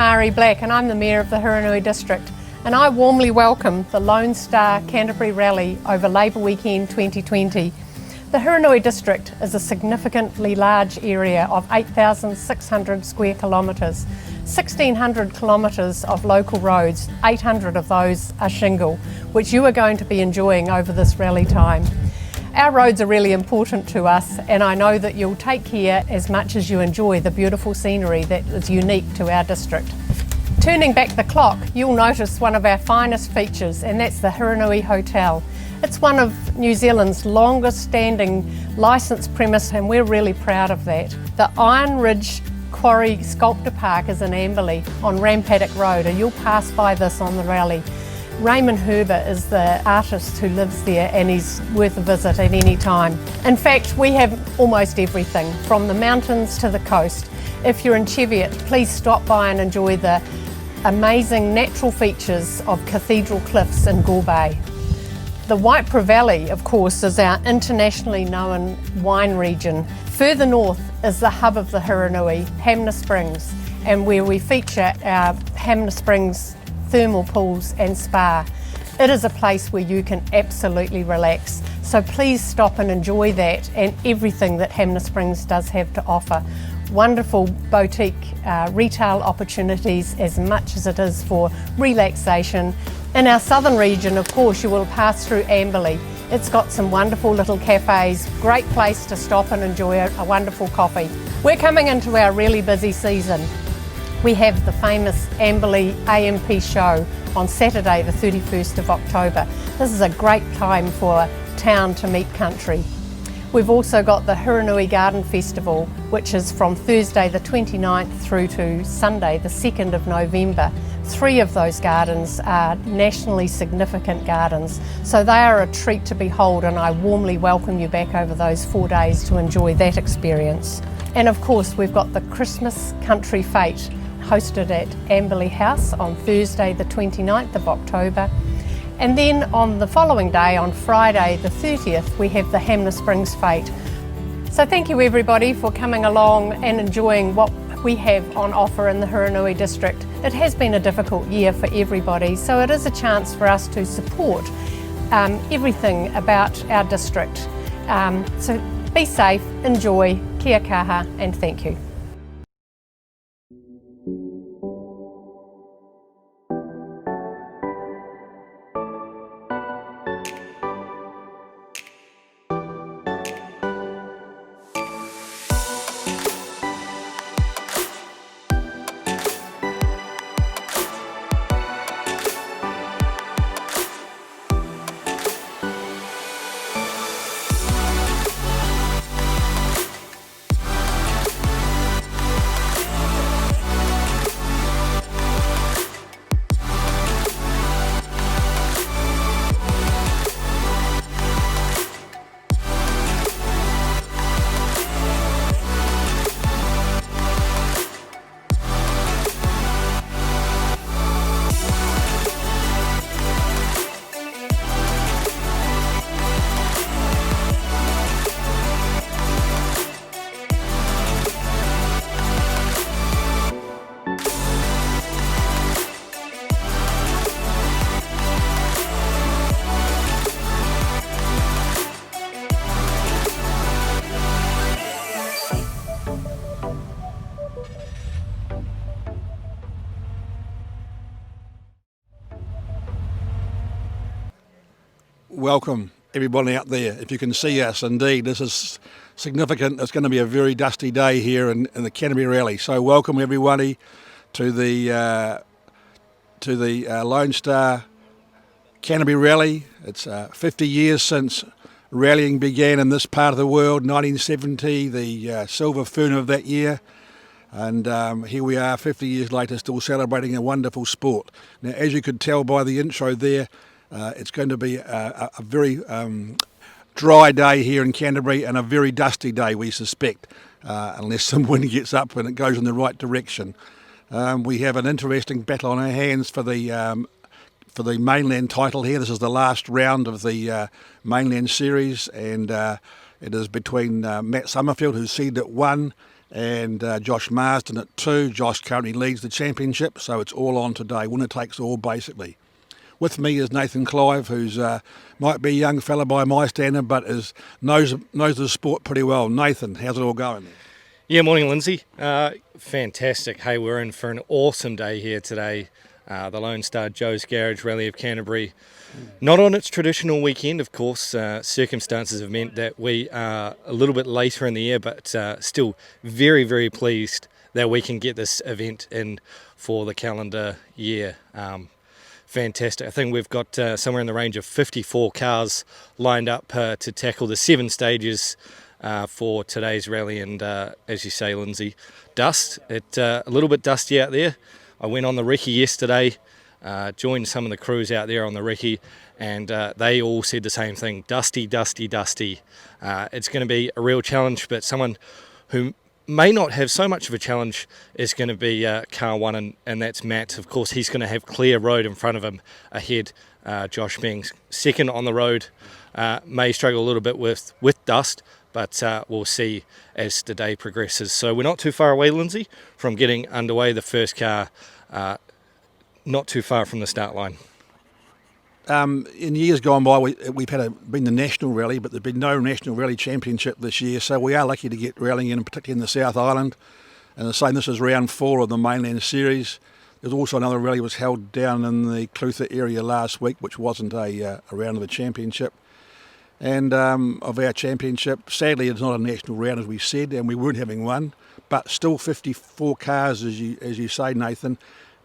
Mari Black and I'm the Mayor of the Hurunui District, and I warmly welcome the Lone Star Canterbury Rally over Labour Weekend 2020. The Hurunui District is a significantly large area of 8,600 square kilometres, 1,600 kilometres of local roads, 800 of those are shingle, which you are going to be enjoying over this rally time. Our roads are really important to us, and I know that you'll take care as much as you enjoy the beautiful scenery that is unique to our district. Turning back the clock, you'll notice one of our finest features, and that's the Hurunui Hotel. It's one of New Zealand's longest standing licensed premise, and we're really proud of that. The Iron Ridge Quarry Sculptor Park is in Amberley on Rampaddock Road, and you'll pass by this on the rally. Raymond Herber is the artist who lives there, and he's worth a visit at any time. In fact, we have almost everything, from the mountains to the coast. If you're in Cheviot, please stop by and enjoy the amazing natural features of Cathedral Cliffs in Gore Bay. The Waipara Valley, of course, is our internationally known wine region. Further north is the hub of the Hurunui, Hamner Springs, and where we feature our Hamner Springs thermal pools and spa. It is a place where you can absolutely relax, so please stop and enjoy that and everything that Hamner Springs does have to offer. Wonderful boutique retail opportunities as much as it is for relaxation. In our southern region, of course, you will pass through Amberley. It's got some wonderful little cafes, great place to stop and enjoy a wonderful coffee. We're coming into our really busy season. We have the famous Amberley AMP show on Saturday the 31st of October. This is a great time for town to meet country. We've also got the Hurunui Garden Festival, which is from Thursday the 29th through to Sunday the 2nd of November. 3 of those gardens are nationally significant gardens, so they are a treat to behold, and I warmly welcome you back over those 4 days to enjoy that experience. And of course, we've got the Christmas Country Fete, hosted at Amberley House on Thursday the 29th of October. And then on the following day, on Friday the 30th, we have the Hamner Springs Fete. So thank you everybody for coming along and enjoying what we have on offer in the Hurunui District. It has been a difficult year for everybody, so it is a chance for us to support everything about our district. So be safe, enjoy, kia kaha, and thank you. Welcome everybody out there. If you can see us, indeed, this is significant. It's going to be a very dusty day here in the Canterbury Rally. So welcome everybody to the Lone Star Canterbury Rally. It's 50 years since rallying began in this part of the world, 1970, the silver fern of that year. And here we are 50 years later, still celebrating a wonderful sport. Now, as you could tell by the intro there, it's going to be a very dry day here in Canterbury and a very dusty day, we suspect, unless some wind gets up and it goes in the right direction. We have an interesting battle on our hands for the mainland title here. This is the last round of the mainland series, and it is between Matt Summerfield, who's seeded at 1, and Josh Marsden at 2. Josh currently leads the championship, so it's all on today. Winner takes all, basically. With me is Nathan Clive, who's might be a young fella by my standard, but knows the sport pretty well. Nathan, how's it all going? Yeah, morning, Lindsay. Fantastic. Hey, we're in for an awesome day here today. The Lone Star Joe's Garage Rally of Canterbury. Not on its traditional weekend, of course. Circumstances have meant that we are a little bit later in the year, but still very, very pleased that we can get this event in for the calendar year. Fantastic. I think we've got somewhere in the range of 54 cars lined up to tackle the 7 stages for today's rally. And as you say, Lindsay, dust. It's a little bit dusty out there. I went on the recce yesterday, joined some of the crews out there on the recce, and they all said the same thing: dusty, dusty, dusty. It's going to be a real challenge, but someone who may not have so much of a challenge is going to be car 1, and that's Matt. Of course, he's going to have clear road in front of him ahead. Josh being second on the road, may struggle a little bit with dust, but we'll see as the day progresses. So we're not too far away, Lindsay, from getting underway. The first car not too far from the start line. In years gone by, we've been the national rally, but there's been no national rally championship this year, so we are lucky to get rallying in, particularly in the South Island. And the same, this is round 4 of the mainland series. There's also another rally was held down in the Clutha area last week, which wasn't a round of the championship. And of our championship, sadly, it's not a national round, as we said, and we weren't having one, but still 54 cars, as you say, Nathan.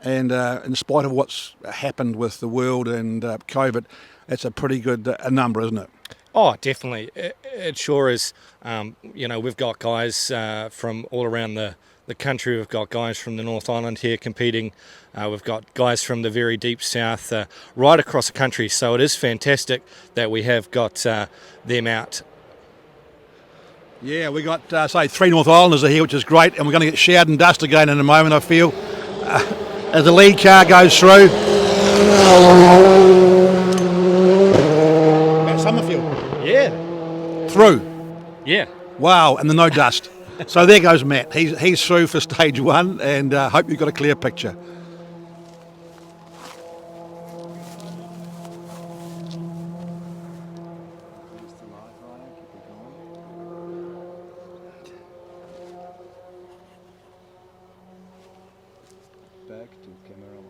And in spite of what's happened with the world and COVID, it's a pretty good number, isn't it? Oh, definitely. It sure is. We've got guys from all around the country. We've got guys from the North Island here competing. We've got guys from the very deep south, right across the country. So it is fantastic that we have got them out. Yeah, we got, 3 North Islanders are here, which is great, and we're going to get showered in dust again in a moment, I feel. As the lead car goes through. Matt Summerfield. Yeah. Through. Yeah. Wow, and the no dust. So there goes Matt. He's through for stage 1, and hope you've got a clear picture. Back to camera 1.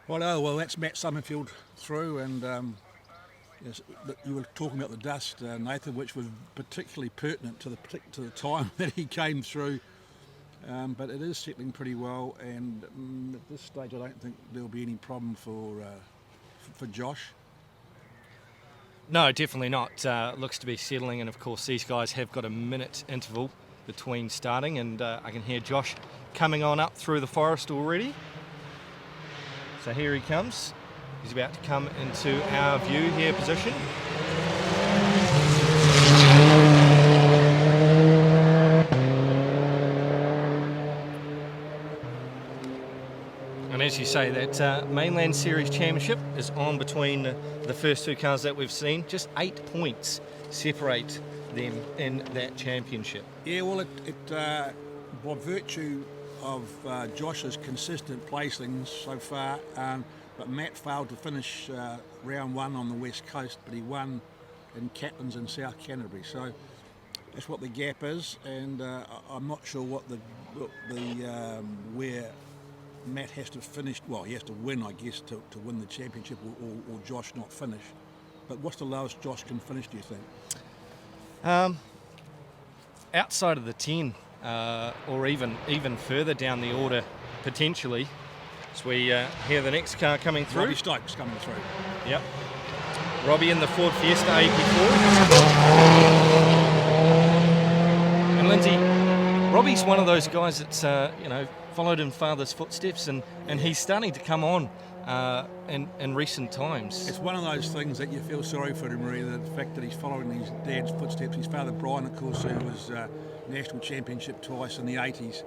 Well, that's Matt Summerfield through, and yes, you were talking about the dust, Nathan, which was particularly pertinent to the time that he came through. But it is settling pretty well, and at this stage I don't think there'll be any problem for Josh. No, definitely not. Looks to be settling, and of course these guys have got a minute interval between starting, and I can hear Josh coming on up through the forest already. So here he comes. He's about to come into our view here position. And as you say, that Mainland Series Championship is on between the first 2 cars that we've seen. Just 8 points separate them in that championship. Yeah, well, by virtue of Josh's consistent placings so far, but Matt failed to finish round 1 on the west coast, but he won in Catlins in South Canterbury. So that's what the gap is, and I'm not sure what where Matt has to finish. Well, he has to win, I guess, to win the championship, or Josh not finish. But what's the lowest Josh can finish, do you think? Outside of the 10, or even further down the order, potentially. As we hear the next car coming through. Robbie Stokes coming through. Yep. Robbie in the Ford Fiesta AP4. And Lindsay, Robbie's one of those guys that's followed in father's footsteps, and he's starting to come on in recent times. It's one of those things that you feel sorry for him, really, the fact that he's following his dad's footsteps. His father Brian, of course, who was national championship twice in the 80s,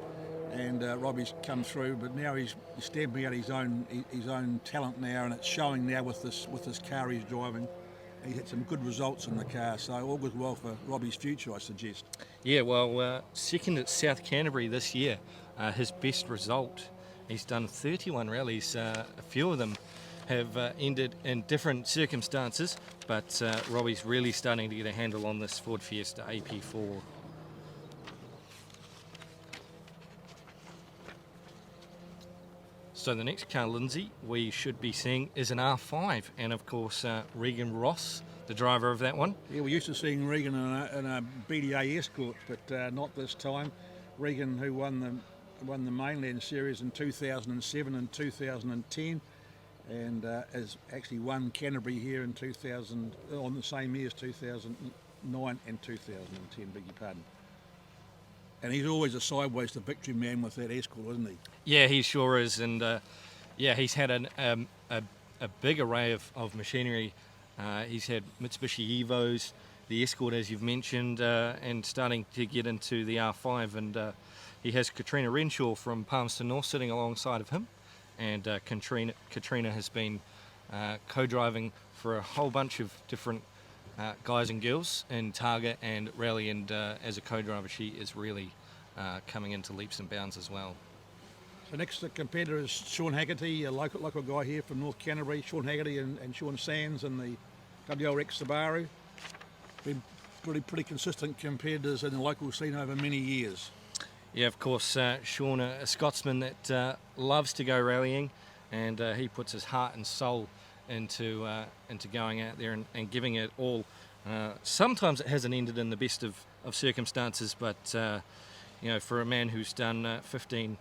and Robbie's come through, but now he's stamping out his own talent now, and it's showing now with this car he's driving. He had some good results in the car, so all goes well for Robbie's future, I suggest. Yeah, well, second at South Canterbury this year, his best result. He's done 31 rallies. A few of them have ended in different circumstances, but Robbie's really starting to get a handle on this Ford Fiesta AP4. So the next car, Lindsay, we should be seeing is an R5, and of course Regan Ross, the driver of that one. Yeah, we're used to seeing Regan in a BDA Escort, but not this time. Regan, who won the Mainland Series in 2007 and 2010, and has actually won Canterbury here in 2000 on the same year as 2009 and 2010. Beg your pardon. And he's always a sideways to victory man with that Escort, isn't he? Yeah, he sure is, and he's had a big array of machinery. He's had Mitsubishi Evos, the Escort, as you've mentioned, and starting to get into the R5, and he has Katrina Renshaw from Palmerston North sitting alongside of him, and Katrina has been co-driving for a whole bunch of different guys and girls in Targa and Rally, and as a co-driver she is really coming into leaps and bounds as well. So next competitor is Sean Haggerty, a local guy here from North Canterbury. Sean Haggerty and Sean Sands in the WRX Subaru. Been pretty consistent competitors in the local scene over many years. Yeah, of course, Sean, a Scotsman that loves to go rallying, and he puts his heart and soul into going out there and giving it all. Sometimes it hasn't ended in the best of circumstances, but for a man who's done 15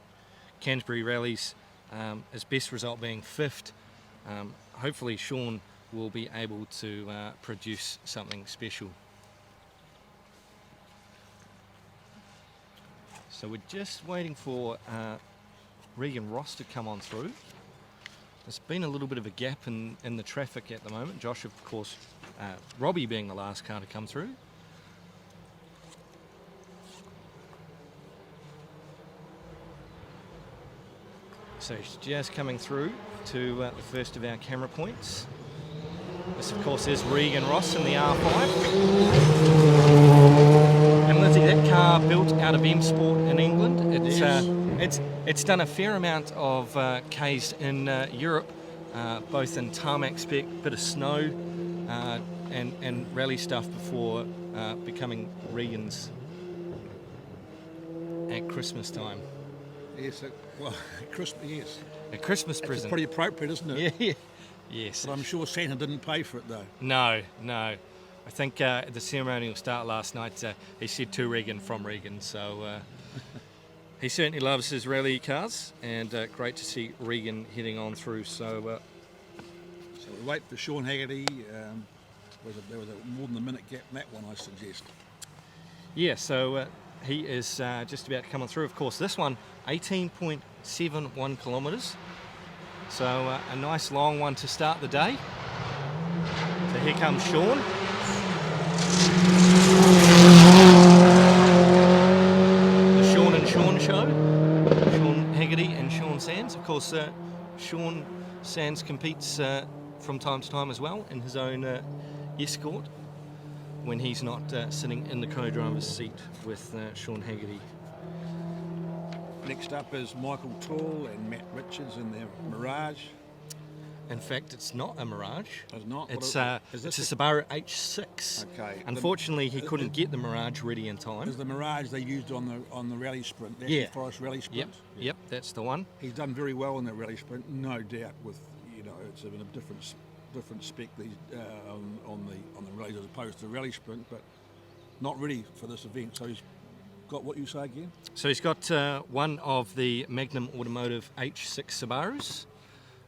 Canterbury rallies, his best result being 5th, hopefully Sean will be able to produce something special. So we're just waiting for Regan Ross to come on through. There's been a little bit of a gap in the traffic at the moment. Josh, of course, Robbie being the last car to come through. So he's just coming through to the first of our camera points. This, of course, is Regan Ross in the R5. And Lindsay, that car built out of M Sport in England. It's done a fair amount of Ks in Europe, both in tarmac spec, bit of snow, and rally stuff before becoming Regan's at Christmas time. Yes, Christmas. Yes, A Christmas it's present. pretty appropriate, isn't it? Yeah. Yes. But I'm sure Santa didn't pay for it though. No. I think at the ceremonial start last night, he said to Regan from Regan, so he certainly loves his rally cars, and great to see Regan heading on through. So we wait for Sean Haggerty. There was a more than a minute gap in that one, I suggest. yeah, so he is just about to come on through. Of course, this one, 18.71 kilometres. So a nice long one to start the day. So here comes Sean. The Sean and Sean show. Sean Haggerty and Sean Sands. Of course, Sean Sands competes from time to time as well in his own Escort when he's not sitting in the co-driver's seat with Sean Haggerty. Next up is Michael Tall and Matt Richards in their Mirage. In fact, it's not a Mirage. It's not? It's What a is this Subaru H6. Okay. Unfortunately, he couldn't get the Mirage ready in time. Is the Mirage they used on the rally sprint? The Yeah. Forest rally sprint. Yep, that's the one. He's done very well in that rally sprint, no doubt. With it's been a different spec these on the rallies as opposed to rally sprint, but not ready for this event. So he's got what you say again? So he's got one of the Magnum Automotive H6 Subarus.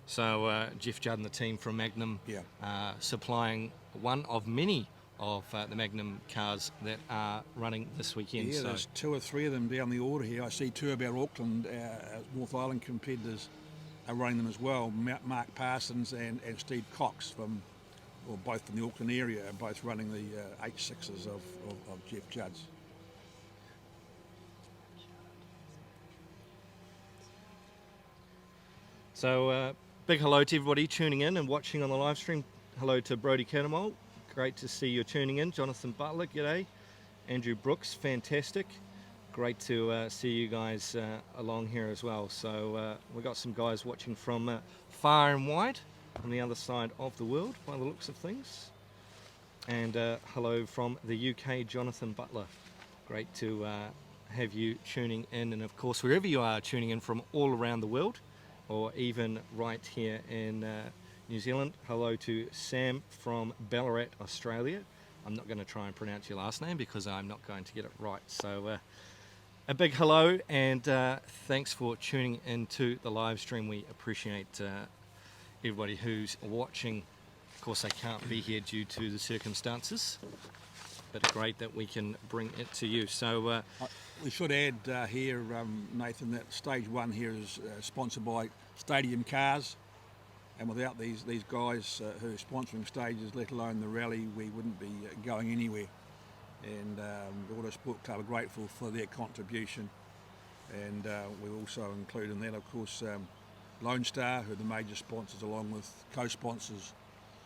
So Jeff Judd and the team from Magnum supplying one of many of the Magnum cars that are running this weekend. Yeah, so there's 2 or 3 of them down the order here. I see 2 of our Auckland, North Island competitors are running them as well. Mark Parsons and Steve Cox both from the Auckland area, are both running the H6s of Jeff Judd's. So big hello to everybody tuning in and watching on the live stream. Hello to Brodie Canterbury. Great to see you tuning in. Jonathan Butler, g'day. Andrew Brooks, fantastic. Great to see you guys along here as well. So we've got some guys watching from far and wide on the other side of the world by the looks of things. And hello from the UK, Jonathan Butler. Great to have you tuning in, and of course wherever you are tuning in from all around the world, or even right here in New Zealand. Hello to Sam from Ballarat, Australia. I'm not going to try and pronounce your last name because I'm not going to get it right. So a big hello, and thanks for tuning into the live stream. We appreciate everybody who's watching. Of course, they can't be here due to the circumstances, but great that we can bring it to you. So we should add here, Nathan, that stage 1 here is sponsored by Stadium Cars, and without these guys who are sponsoring stages, let alone the rally, we wouldn't be going anywhere. And the Autosport Club are grateful for their contribution, and we also include in that, of course, Lone Star, who are the major sponsors, along with co-sponsors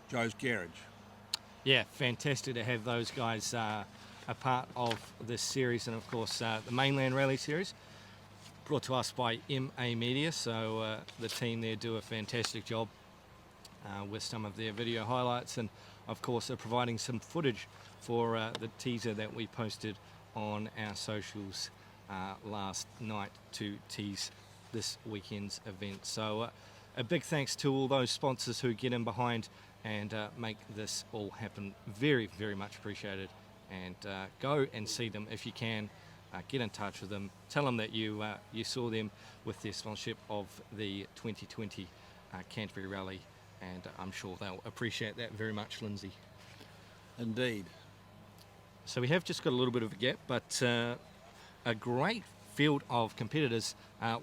Joe's Garage. yeah, fantastic to have those guys a part of this series, and of course the Mainland Rally Series, brought to us by MA Media. So the team there do a fantastic job with some of their video highlights, and of course they're providing some footage for the teaser that we posted on our socials last night to tease this weekend's event. So a big thanks to all those sponsors who get in behind and make this all happen. Very, very much appreciated. And go and see them if you can. Get in touch with them. Tell them that you saw them with their sponsorship of the 2020 Canterbury Rally, and I'm sure they'll appreciate that very much, Lindsay. Indeed. So we have just got a little bit of a gap, but a great field of competitors.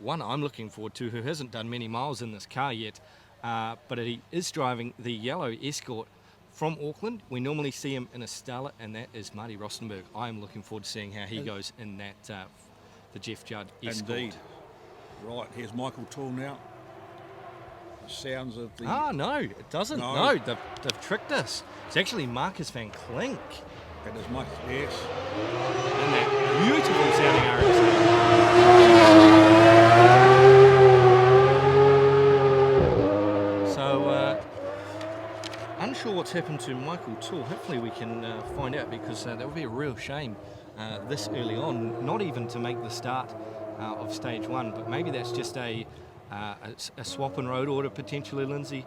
One I'm looking forward to, who hasn't done many miles in this car yet, but he is driving the yellow Escort from Auckland. We normally see him in a Starlet, and that is Marty Rostenberg. I'm looking forward to seeing how he goes in that the Jeff Judd Escort. Indeed. Right, here's Michael Toole now. The sounds of the... Ah, no, it doesn't. No, they've tricked us. It's actually Marcus van Klink. That is Mike, yes. And that beautiful sounding RX. So, unsure what's happened to Michael Toole. Hopefully we can find out, because that would be a real shame this early on, not even to make the start of stage 1, but maybe that's just a swap and road order potentially, Lindsay.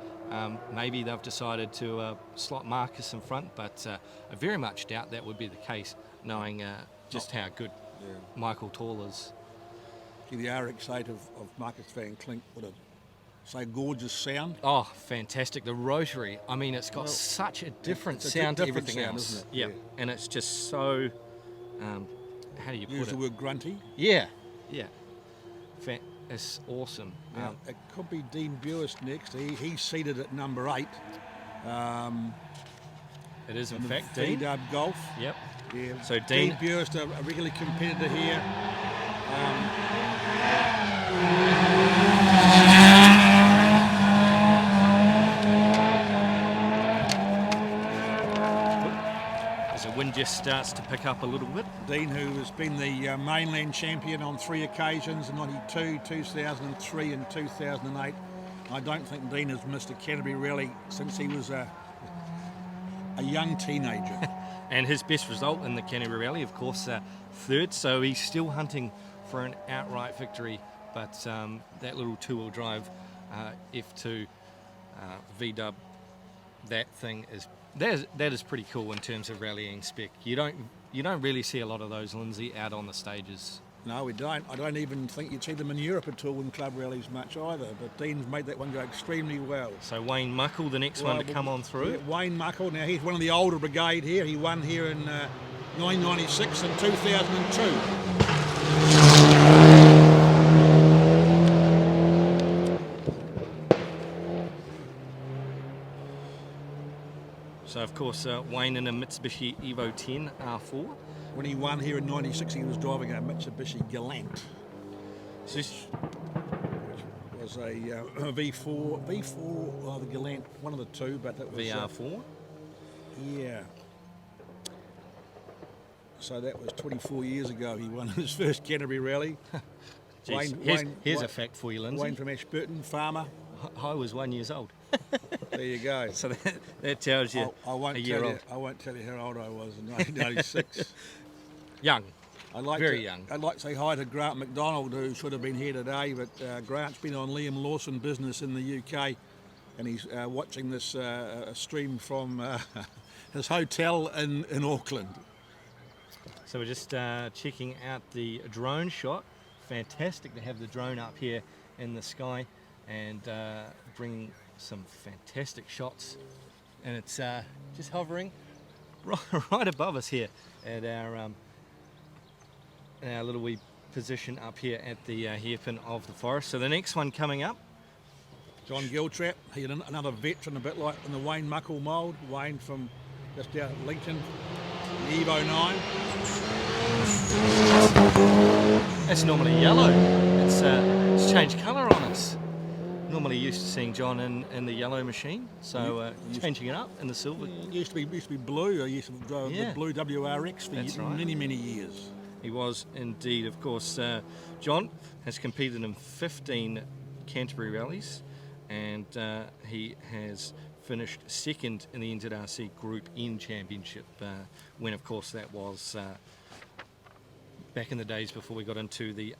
Maybe they've decided to slot Marcus in front, but I very much doubt that would be the case, knowing just how good Michael Toole is. See, the RX-8 of Marcus van Klink, what a gorgeous sound. Oh, fantastic. The rotary, I mean, it's got such a different sound to everything sound, else. isn't it? Yeah, and it's just so, how do you put Use it? the word grunty. Yeah. It's awesome. Now, it could be Dean Buist next. He's seated at number 8. It is, in the fact, Dean. VW Golf. Yep. Yeah. So Dean Buist, a regular competitor here. As the wind just starts to pick up a little bit. Dean, who has been the mainland champion on 3 occasions, 92, 2003 and 2008. I don't think Dean has missed a Canterbury Rally since he was a young teenager. And his best result in the Canterbury Rally, of course, 3rd, so he's still hunting for an outright victory, but that little 2-wheel drive F2 VW that thing is that is pretty cool in terms of rallying spec. You don't really see a lot of those, Lindsay, out on the stages. No, we don't. I don't even think you'd see them in Europe at all in club rallies much either. But Dean's made that one go extremely well. So Wayne Muckle, the next one to come on through. Yeah, Wayne Muckle. Now he's one of the older brigade here. He won here in 1996 and 2002. So of course Wayne in a Mitsubishi Evo 10 R4. When he won here in 96, he was driving a Mitsubishi Galant, which was a V4, the Galant, one of the two, but that was VR4. Yeah. So that was 24 years ago. He won his first Canterbury rally. Jeez, here's a fact for you, Lindsay. Wayne from Ashburton, farmer. I was 1 year old. There you go. So that tells you I won't a year old. I won't tell you how old I was in 1996. Young. Very young. I'd like to say hi to Grant McDonald, who should have been here today, but Grant's been on Liam Lawson business in the UK, and he's watching this stream from his hotel in Auckland. So we're just checking out the drone shot. Fantastic to have the drone up here in the sky and bringing some fantastic shots. And it's just hovering right above us here at our little wee position up here at the hairpin of the forest. So the next one coming up, John Giltrap, he's another veteran, a bit like in the Wayne Muckle mould. Wayne from just out at Lincoln, the Evo 9. That's normally yellow. It's changed colour on us. Normally used to seeing John in the yellow machine, so changing it up in the silver. It used to be blue. I used to drive the blue WRX for many years. He was indeed, of course. John has competed in 15 Canterbury rallies, and he has finished second in the NZRC Group N Championship, when of course that was back in the days before we got into the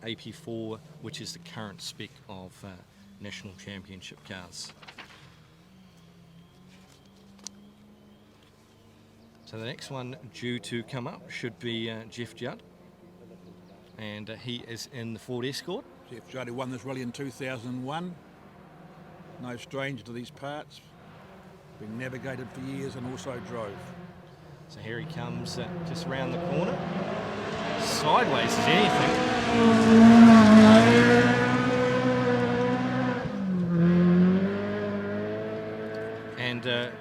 AP4, which is the current spec of National Championship cars. So the next one due to come up should be Jeff Judd, and he is in the Ford Escort. Jeff Judd, who won this rally in 2001. No stranger to these parts. Been navigated for years and also drove. So here he comes just around the corner. Sideways as anything. And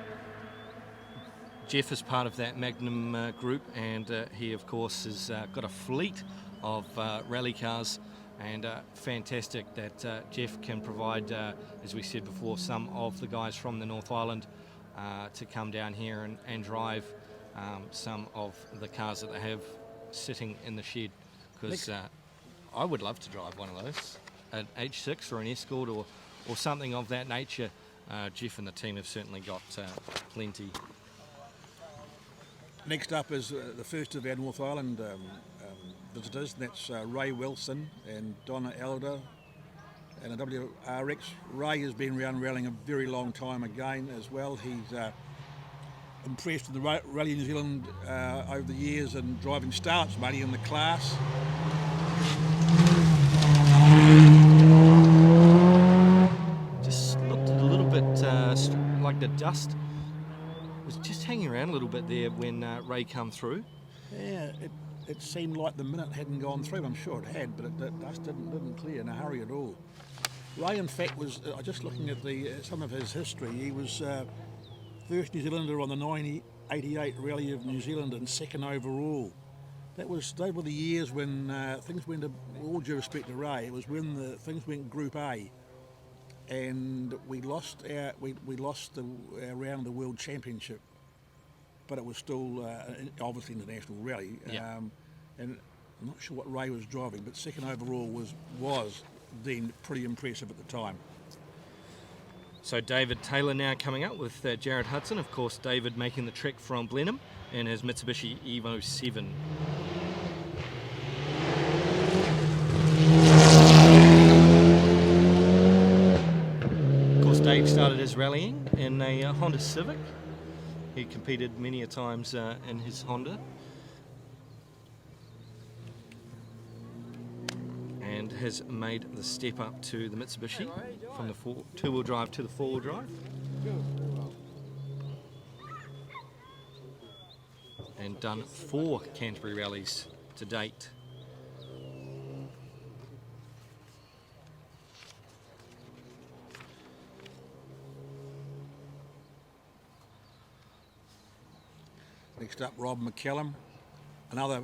Jeff is part of that Magnum group, and he of course has got a fleet of rally cars, and fantastic that Jeff can provide, as we said before, some of the guys from the North Island to come down here and drive some of the cars that they have sitting in the shed, because I would love to drive one of those, an H6 or an Escort or something of that nature. Jeff and the team have certainly got plenty. Next up is the first of our North Island visitors, and that's Ray Wilson and Donna Elder and a WRX. Ray has been around rallying a very long time again as well. He's impressed with the Rally New Zealand over the years and driving starts, mainly in the class. Just looked a little bit like the dust was just hanging around a little bit there when Ray come through. Yeah, it seemed like the minute hadn't gone through. I'm sure it had, but the dust didn't clear in a hurry at all. Ray, in fact, was just looking at some of his history. He was first New Zealander on the 1988 Rally of New Zealand and second overall. Those were the years when things went, all due respect to Ray, it was when things went Group A, and we lost our round of the World Championship, but it was still obviously international rally. Yeah. And I'm not sure what Ray was driving, but second overall was deemed pretty impressive at the time. So David Taylor now coming up with Jared Hudson. Of course, David making the trek from Blenheim in his Mitsubishi Evo 7. Of course, Dave started his rallying in a Honda Civic. He competed many a times in his Honda. And has made the step up to the Mitsubishi from the two-wheel drive to the four-wheel drive. And done 4 Canterbury rallies to date. Next up, Rob McCallum, another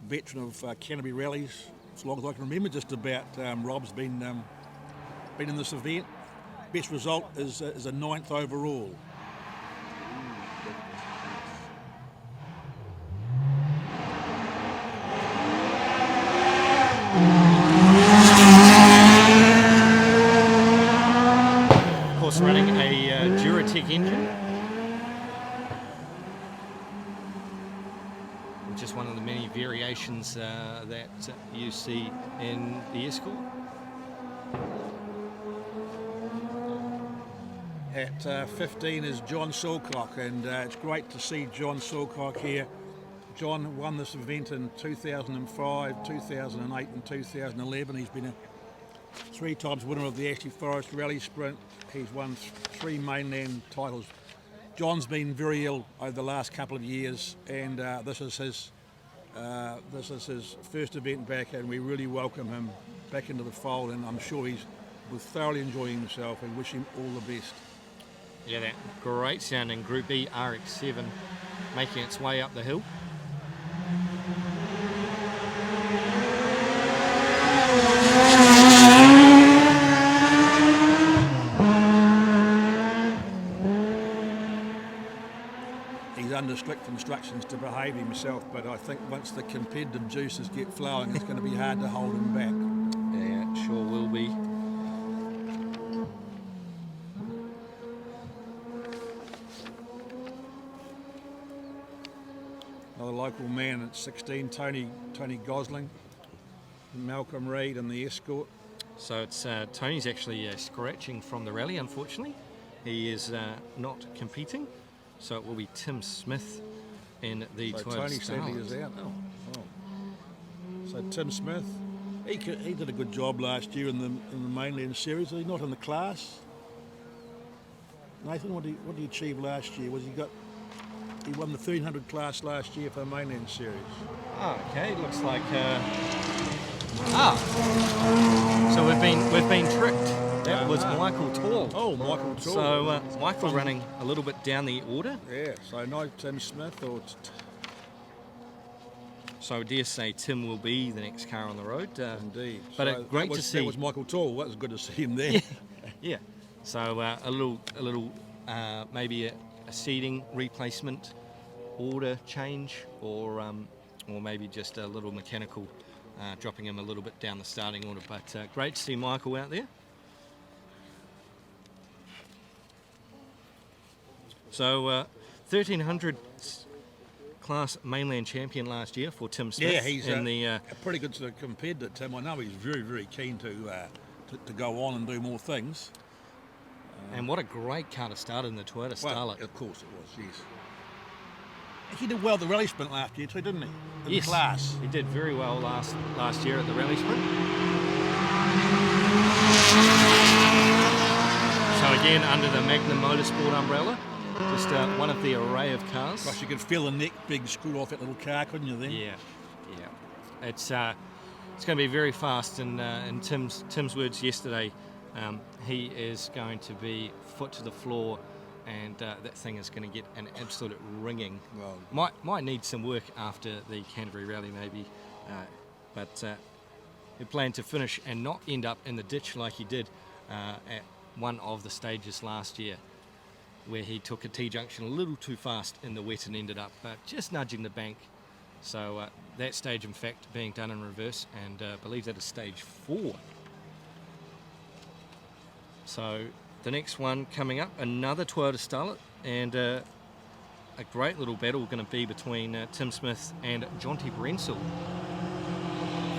veteran of Canterbury rallies. As long as I can remember, just about. Rob's been in this event. Best result is a 9th overall. Of course, running a Duratec engine, which is one of the many variations that you see in the Escort. At 15 is John Silcock, and it's great to see John Silcock here. John won this event in 2005, 2008 and 2011. He's been a 3 times winner of the Ashley Forest Rally Sprint. He's won 3 mainland titles. John's been very ill over the last couple of years, and this is his first event back, and we really welcome him back into the fold, and I'm sure he's thoroughly enjoying himself, and wish him all the best. Yeah, that great sounding Group E RX-7 making its way up the hill. He's under strict instructions to behave himself, but I think once the competitive juices get flowing, it's going to be hard to hold him back. Yeah, it sure will be. Another local man at 16, Tony Gosling, Malcolm Reid and the Escort. So it's Tony's actually scratching from the rally, unfortunately. He is not competing, so it will be Tim Smith in the So Toyota Tony sadly Starlet. is out. Oh. So Tim Smith, he did a good job last year in the mainland series. Was he not in the class? Nathan, what did he achieve last year? He won the 1300 class last year for the mainland series. Oh, okay, looks like so we've been tricked. That was Michael Tall. Oh, Michael Tall. So Michael running a little bit down the order. Yeah, so no Tim Smith or... So I dare say Tim will be the next car on the road. Indeed. But So great to see. That was Michael Tall. That was good to see him there. Yeah. So a little maybe a seating replacement, order change, or maybe just a little mechanical, dropping him a little bit down the starting order. But great to see Michael out there. So 1300 class mainland champion last year for Tim Smith. Yeah, he's in a pretty good sort of competitor, Tim. I know he's very, very keen to go on and do more things. And what a great car to start in the Toyota Starlet. Of course it was, yes. He did well at the rally sprint last year too, didn't he? In Yes, the class. he did very well last year at the rally sprint. So again, under the Magnum Motorsport umbrella, just one of the array of cars. Gosh, you could feel the neck big screw off that little car, couldn't you then? Yeah. It's going to be very fast, and in Tim's words yesterday, he is going to be foot to the floor, and that thing is going to get an absolute ringing. Well, Might need some work after the Canterbury Rally maybe, but he planned to finish and not end up in the ditch like he did at one of the stages last year, where he took a T-junction a little too fast in the wet and ended up just nudging the bank. So that stage, in fact, being done in reverse, and I believe that is stage 4. So the next one coming up, another Toyota Starlet, and a great little battle going to be between Tim Smith and Jonty Brensel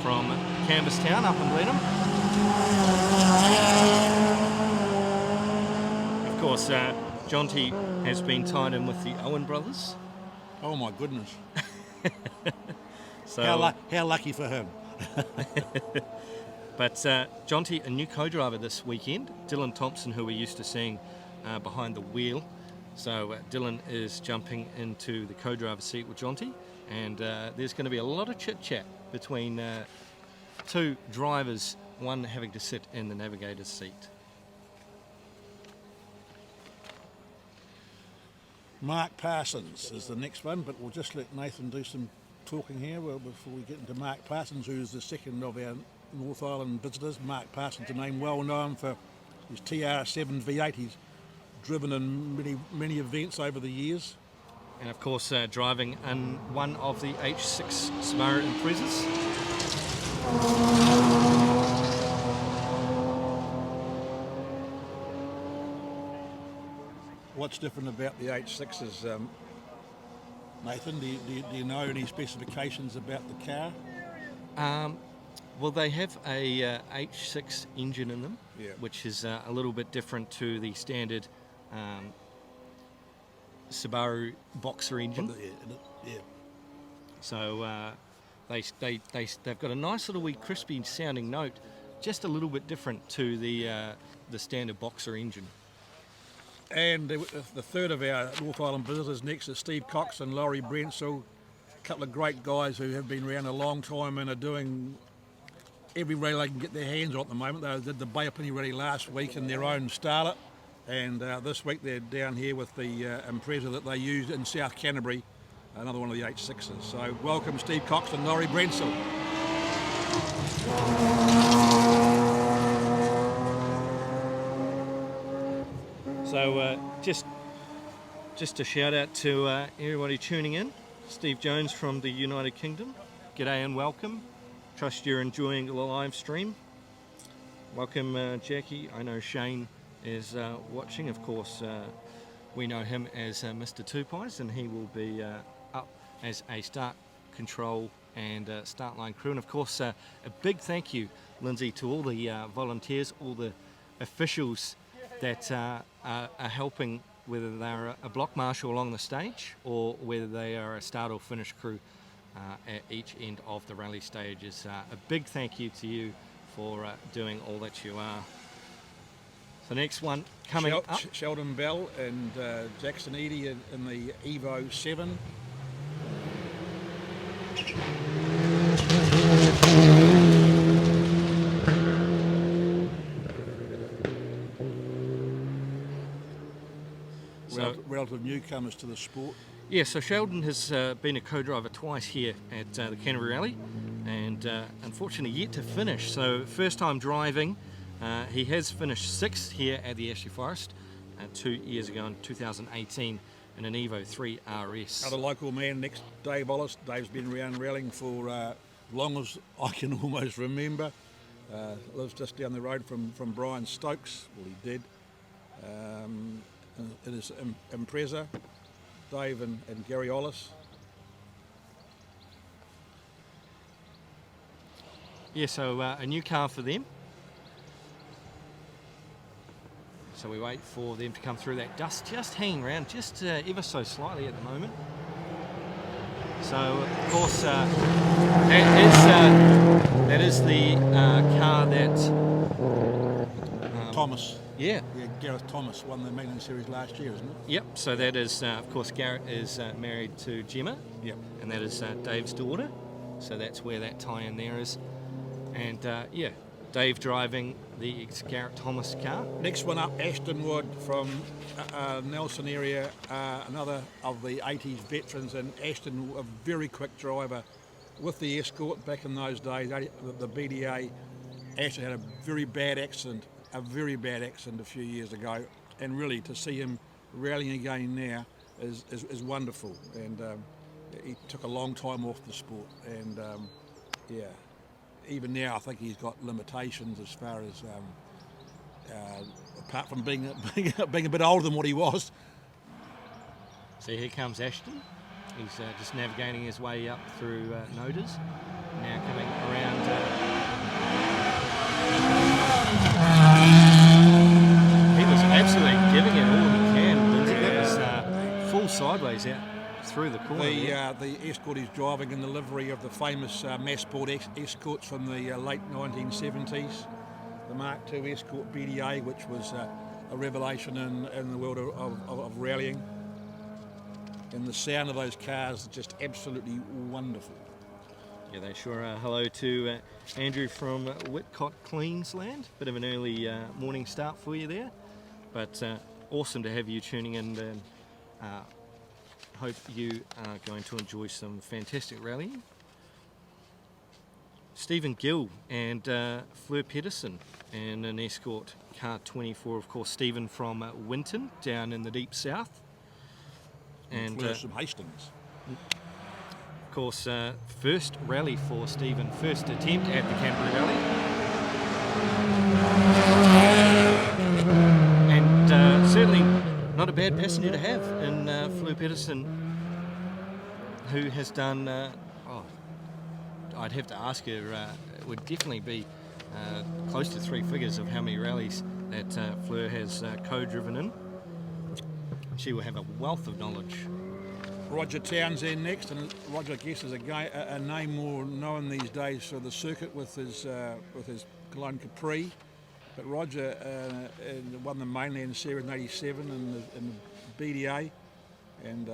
from Canvasstown up in Blenheim. Of course, Jonty has been tied in with the Owen brothers. Oh my goodness. So, How lucky for him. But Jonty, a new co-driver this weekend, Dylan Thompson, who we're used to seeing behind the wheel. So Dylan is jumping into the co-driver seat with Jonty, and there's going to be a lot of chit-chat between two drivers, one having to sit in the navigator's seat. Mark Parsons is the next one, but we'll just let Nathan do some talking here before we get into Mark Parsons, who's the second of our North Island visitors. Mark Parsons, a name well known for his TR7 V8. He's driven in many events over the years. And of course, driving in one of the H6 Subaru Imprezas. What's different about the H6s, Nathan? Do you know any specifications about the car? Well, they have a H6 engine in them, Yeah. which is a little bit different to the standard Subaru Boxer engine. Yeah. So they've got a nice little wee crispy sounding note, just a little bit different to the standard Boxer engine. And the third of our North Island visitors next is Steve Cox and Laurie Brensel, a couple of great guys who have been around a long time and are doing every rally they can get their hands on at the moment. They did the Bay Penny Rally last week in their own Starlet, and this week they're down here with the Impreza that they used in South Canterbury, another one of the H6s. So welcome Steve Cox and Laurie Brensel. So just a shout out to everybody tuning in. Steve Jones from the United Kingdom. G'day and welcome. Trust you're enjoying the live stream. Welcome Jackie. I know Shane is watching. Of course, we know him as Mr. Two Pies, and he will be up as a start control and start line crew. And of course, a big thank you, Lindsay, to all the volunteers, all the officials that are helping, whether they're a block marshal along the stage or whether they are a start or finish crew at each end of the rally stages. A big thank you to you for doing all that you are. The next one coming up. Sheldon Bell and Jackson Eady in the Evo 7. Relative newcomers to the sport. Yeah, so Sheldon has been a co-driver twice here at the Canterbury Rally, and unfortunately yet to finish. So first time driving, he has finished sixth here at the Ashley Forest 2 years ago in 2018 in an Evo 3 RS. Another local man next, Dave Ollis. Dave's been around rallying for long as I can almost remember. Lives just down the road from Brian Stokes. Well, he did. It is Impreza, Dave and Gary Ollis. Yeah, so a new car for them. So we wait for them to come through that dust, just hanging around just ever so slightly at the moment. So of course that is the car that Thomas. Yeah, Gareth Thomas won the Magnan Series last year, isn't it? Yep, so that is, of course, Garrett is married to Gemma. Yep. And that is Dave's daughter. So that's where that tie-in there is. And yeah, Dave driving the Garrett Thomas car. Next one up, Ashton Wood from Nelson area, another of the 80s veterans, and Ashton, a very quick driver with the Escort back in those days, the BDA. Ashton had a very bad accident a few years ago, and really to see him rallying again now is wonderful. And he took a long time off the sport, and yeah, even now I think he's got limitations as far as apart from being a bit older than what he was. So here comes Ashton. He's just navigating his way up through Noders. Now coming around. He was absolutely giving it all he can, the escort he's driving in the livery of the famous Massport escorts from the late 1970s, the Mark II Escort BDA, which was a revelation in the world of rallying. And the sound of those cars is just absolutely wonderful. Yeah, they sure are. Hello to Andrew from Whitcott, Queensland. Bit of an early morning start for you there, but awesome to have you tuning in, and hope you are going to enjoy some fantastic rallying. Stephen Gill and Fleur Pedersen in an escort car 24, of course. Stephen from Winton down in the deep south, and From Hastings. of course, first rally for Stephen, first attempt at the Canterbury Rally. And certainly not a bad passenger to have in Fleur Pedersen, who has done, I'd have to ask her, it would definitely be close to 3 figures of how many rallies that Fleur has co-driven in. She will have a wealth of knowledge. Roger Townsend next, and Roger, I guess, is a name more known these days for the circuit with his Cologne Capri. But Roger won the Mainland Series in '87 in the BDA, and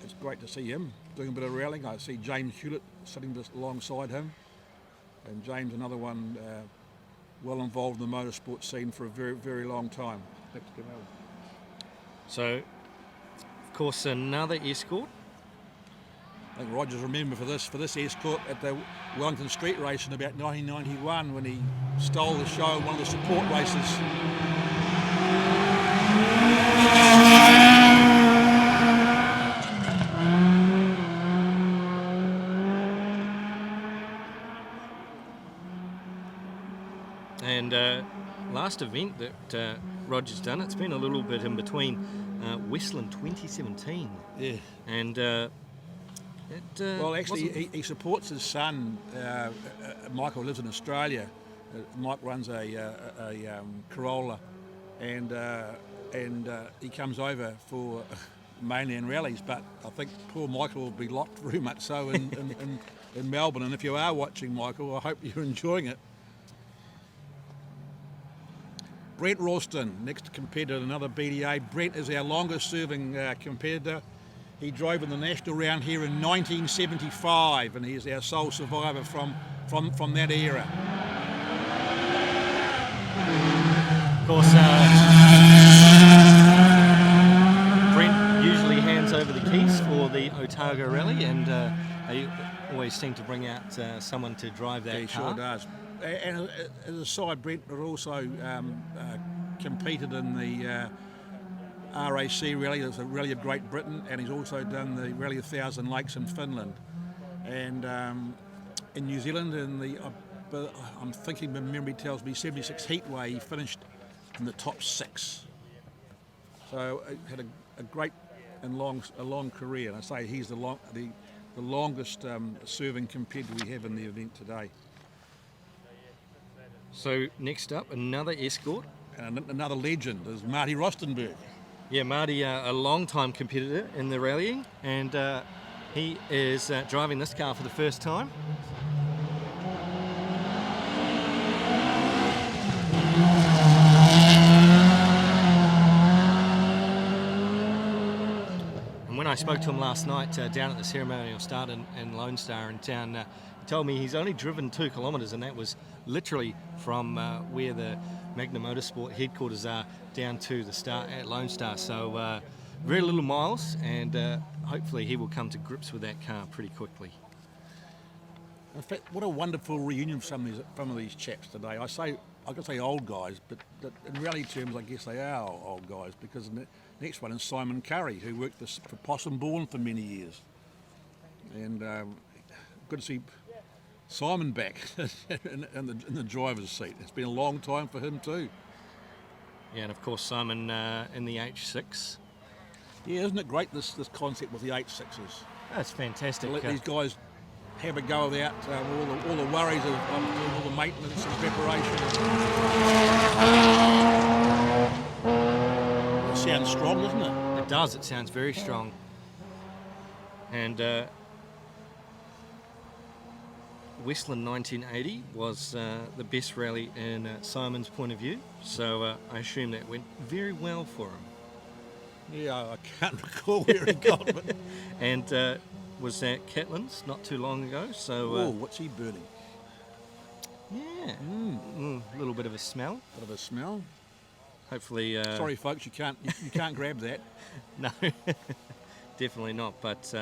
it's great to see him doing a bit of rallying. I see James Hewlett sitting just alongside him, and James, another one well involved in the motorsport scene for a very, very long time. So, of course, another escort. I think Roger's remembered for this escort at the Wellington Street Race in about 1991 when he stole the show in one of the support races. And last event that Roger's done, it's been a little bit in between, Westland 2017. Yeah. And well, actually, he supports his son, Michael, who lives in Australia. Mike runs a Corolla, and he comes over for mainland rallies. But I think poor Michael will be locked very much so in Melbourne. And if you are watching, Michael, I hope you're enjoying it. Brent Ralston, next competitor, another BDA. Brent is our longest serving competitor. He drove in the national round here in 1975, and he is our sole survivor from that era. Of course, Brent usually hands over the keys for the Otago Rally, and they always seem to bring out someone to drive that He car. sure does. And as a side, Brent had also competed in the RAC Rally, there's a Rally of Great Britain, and he's also done the Rally of Thousand Lakes in Finland. And in New Zealand, I'm thinking my memory tells me 76 Heatway, he finished in the top 6. So had a great and long career. And I say he's the longest serving competitor we have in the event today. So next up, another escort. And another legend is Marty Rostenberg. Yeah, Marty, a long-time competitor in the rallying, and he is driving this car for the first time. And when I spoke to him last night down at the ceremonial start in Lone Star in town, he told me he's only driven 2 kilometres, and that was literally from where the Magna Motorsport headquarters are down to the start at Lone Star. So very little miles, and hopefully he will come to grips with that car pretty quickly. In fact, what a wonderful reunion for some of these chaps today. I could say old guys, but in rally terms, I guess they are old guys, because the next one is Simon Curry, who worked for Possum Bourne for many years. And good to see Simon back in the driver's seat. It's been a long time for him too. Yeah, and of course Simon in the H6. Yeah, isn't it great, this concept with the H6s? That's fantastic. To let these guys have a go without all the worries of doing all the maintenance and preparation. It sounds strong, doesn't it? It does, it sounds very strong. And Westland 1980 was the best rally in Simon's point of view, so I assume that went very well for him. Yeah, I can't recall where he got, but And was at Catlin's not too long ago, so oh, what's he burning? yeah, a little bit of a smell. Bit of a smell. Hopefully, Sorry, folks, you can't grab that. no, definitely not. But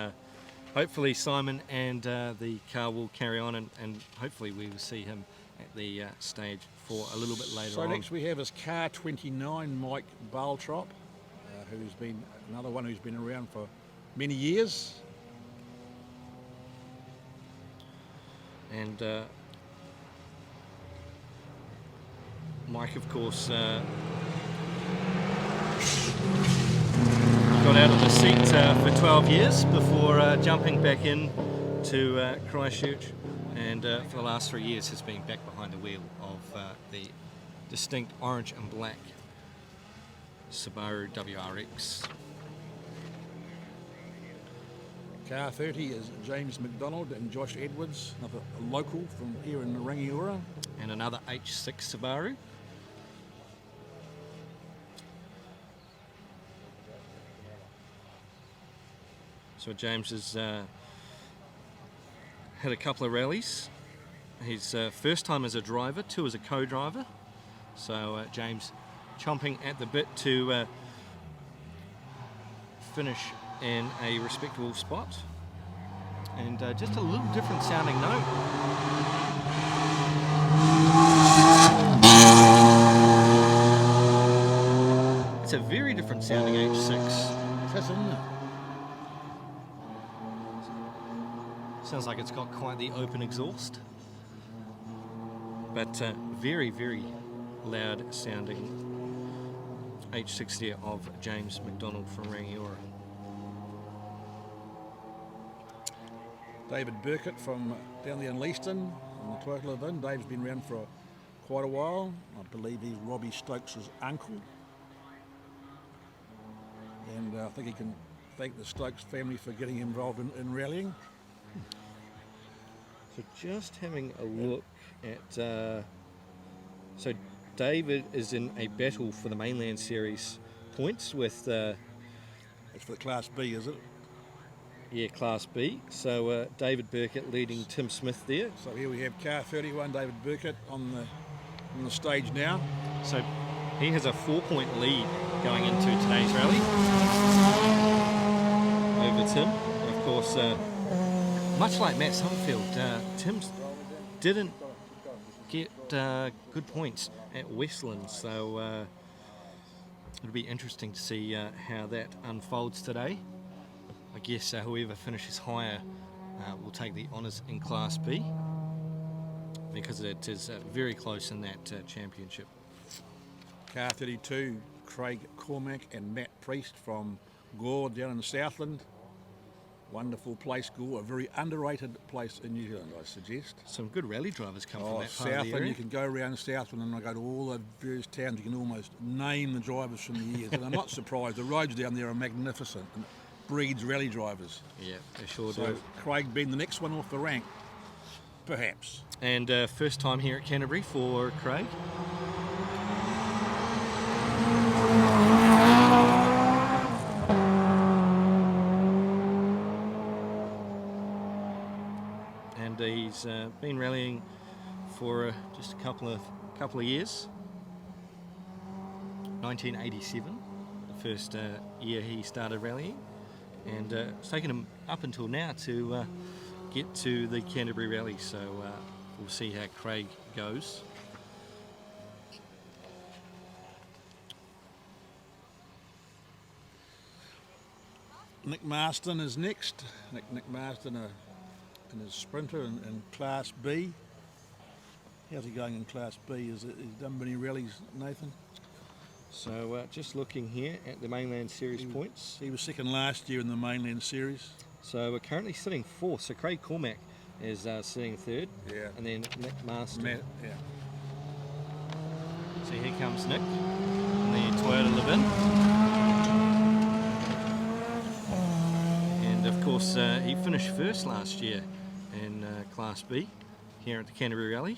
hopefully Simon and the car will carry on, and hopefully we will see him at the stage for a little bit later So on. next we have is car 29, Mike Baltrop, who's been another one who's been around for many years. And Mike, of course, got out of the seat for 12 years before jumping back in to Christchurch, and for the last 3 years has been back behind the wheel of the distinct orange and black Subaru WRX. Car 30 is James McDonald and Josh Edwards, another local from here in Rangiora. And another H6 Subaru. So James has had a couple of rallies. His first time as a driver, 2 as a co-driver. So James chomping at the bit to finish in a respectable spot. And just a little different sounding note. It's a very different sounding H6. That's in there. Sounds like it's got quite the open exhaust. But very, very loud sounding H6 there of James McDonald from Rangiora. David Burkett from down there in Leaston, on the Total of In. Dave's been around for quite a while. I believe he's Robbie Stokes' uncle. And I think he can thank the Stokes family for getting him involved in rallying. So just having a look at... so David is in a battle for the Mainland Series points with... That's for the Class B, is it? Yeah, Class B. So David Burkett leading Tim Smith there. So here we have car 31, David Burkett on the stage now. So he has a 4-point lead going into today's rally over Tim. And of course, much like Matt Summerfield, Tim didn't get good points at Westland, so it'll be interesting to see how that unfolds today. I guess whoever finishes higher will take the honours in Class B, because it is very close in that championship. Car 32, Craig Cormack and Matt Priest from Gore down in the Southland. Wonderful place, Gore, a very underrated place in New Zealand, I suggest. Some good rally drivers come from that part of the Southland, area. you can go around Southland and I go to all the various towns, you can almost name the drivers from the years. And I'm not surprised, the roads down there are magnificent and it breeds rally drivers. Yeah, they sure So do. Craig being the next one off the rank, perhaps. And first time here at Canterbury for Craig. And he's been rallying for just a couple of years. 1987, the first year he started rallying, and it's taken him up until now to get to the Canterbury Rally. So we'll see how Craig goes. Nick Marston is next. Nick Marston in his Sprinter in Class B. How's he going in Class B? He's done many rallies, Nathan? So just looking here at the Mainland Series points. He was second last year in the Mainland Series. So we're currently sitting fourth. So Craig Cormack is sitting third. Yeah. And then Nick Marston. Yeah. So here comes Nick in the Toyota Levin. And And of course, he finished first last year in Class B here at the Canterbury Rally.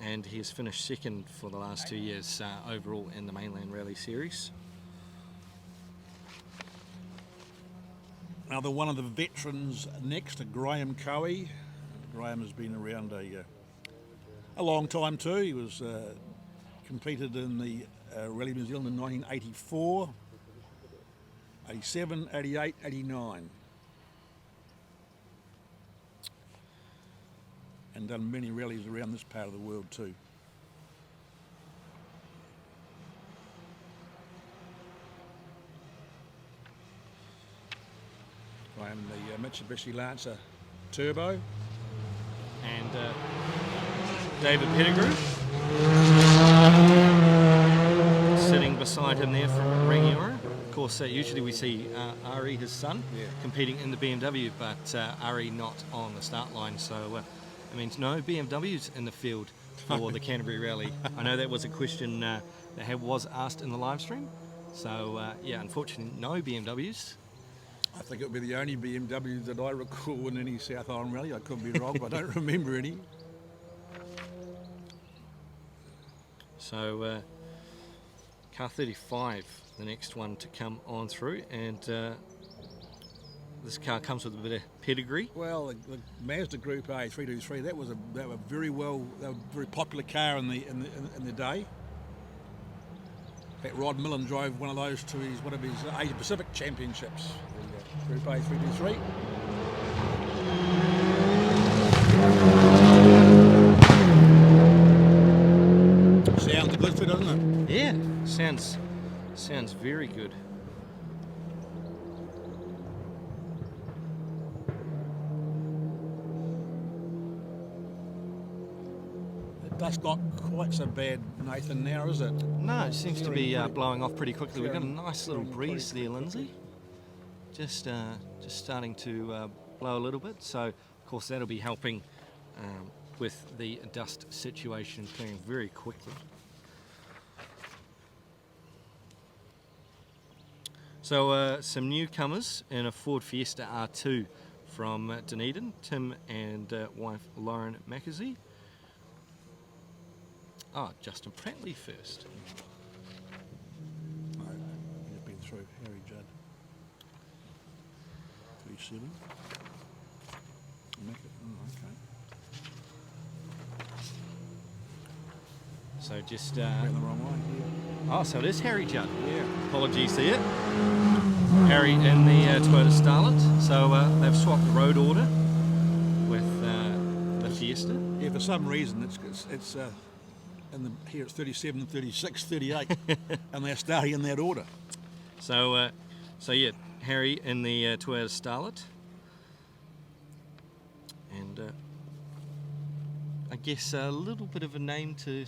And he has finished second for the last 2 years overall in the Mainland Rally Series. Now, one of the veterans next, Graham Cowie. Graham has been around a long time too. He was competed in the Rally New Zealand in 1984, 87, 88, 89. And done many rallies around this part of the world too. I am the Mitsubishi Lancer Turbo. And David Pettigrew sitting beside him there from Rangiora. Of course, usually we see Ari, his son, competing in the BMW, but Ari not on the start line, so it means no BMWs in the field for the Canterbury Rally. I know that was a question that was asked in the live stream, so yeah, unfortunately no BMWs. I think it would be the only BMW that I recall in any South Island rally. I could be wrong, but I don't remember any. So car 35, the next one to come on through, and this car comes with a bit of pedigree. Well, the Mazda Group A 323, that was a very popular car in the day. In fact, Rod Millen drove one of those to one of his Asia Pacific Championships, the Group A 323. Sounds good too, doesn't it? Yeah, sounds very good. Dust not quite so bad, Nathan, now, is it? No, it seems to be blowing off pretty quickly. We've got a nice little breeze there, Lindsay. Just starting to blow a little bit. So, of course, that'll be helping with the dust situation clearing very quickly. So, some newcomers in a Ford Fiesta R2 from Dunedin, Tim and wife Lauren McKay. Oh, Justin Prattley first. No, he's been through. Harry Judd. 37. Okay. So just... Went the wrong way. Oh, so it is Harry Judd. Yeah. Apologies there. Harry in the Toyota Starlet. So they've swapped the road order with the Fiesta. Yeah, for some reason it's here it's 37, 36, 38, and they're starting in that order. So yeah, Harry in the Toyota Starlet, and I guess a little bit of a name to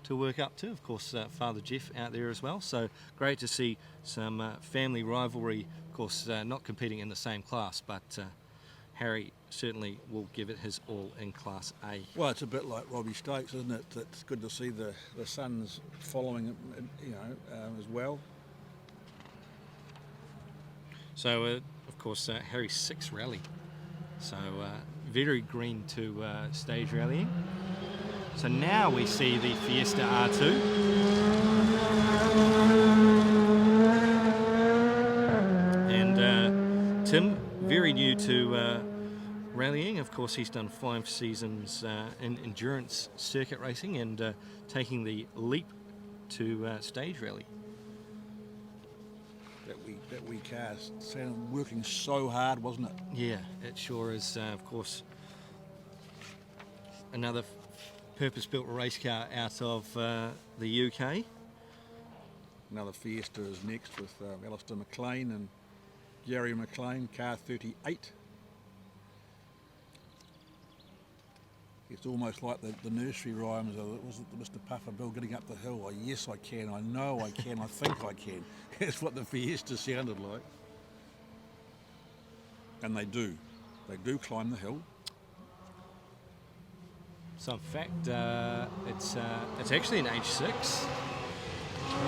work up to. Of course, Father Jeff out there as well. So great to see some family rivalry. Of course, not competing in the same class, but Harry certainly will give it his all in Class A. Well, it's a bit like Robbie Stokes, isn't it? It's good to see the sons following, as well. So, of course, Harry's 6th rally. So, very green to stage rallying. So now we see the Fiesta R2. And Tim, very new to rallying. Of course, he's done 5 seasons in endurance circuit racing and taking the leap to stage rally. That wee car sounded working so hard, wasn't it? Yeah, it sure is. Of course, another purpose-built race car out of the UK. Another Fiesta is next with Alistair McLean and Gary McLean, car 38. It's almost like the nursery rhymes. Was it the Mr. Puffer Bill getting up the hill? Oh, yes, I can. I know I can. I think I can. That's what the Fiesta sounded like. And they do. They do climb the hill. So in fact, it's actually an H6.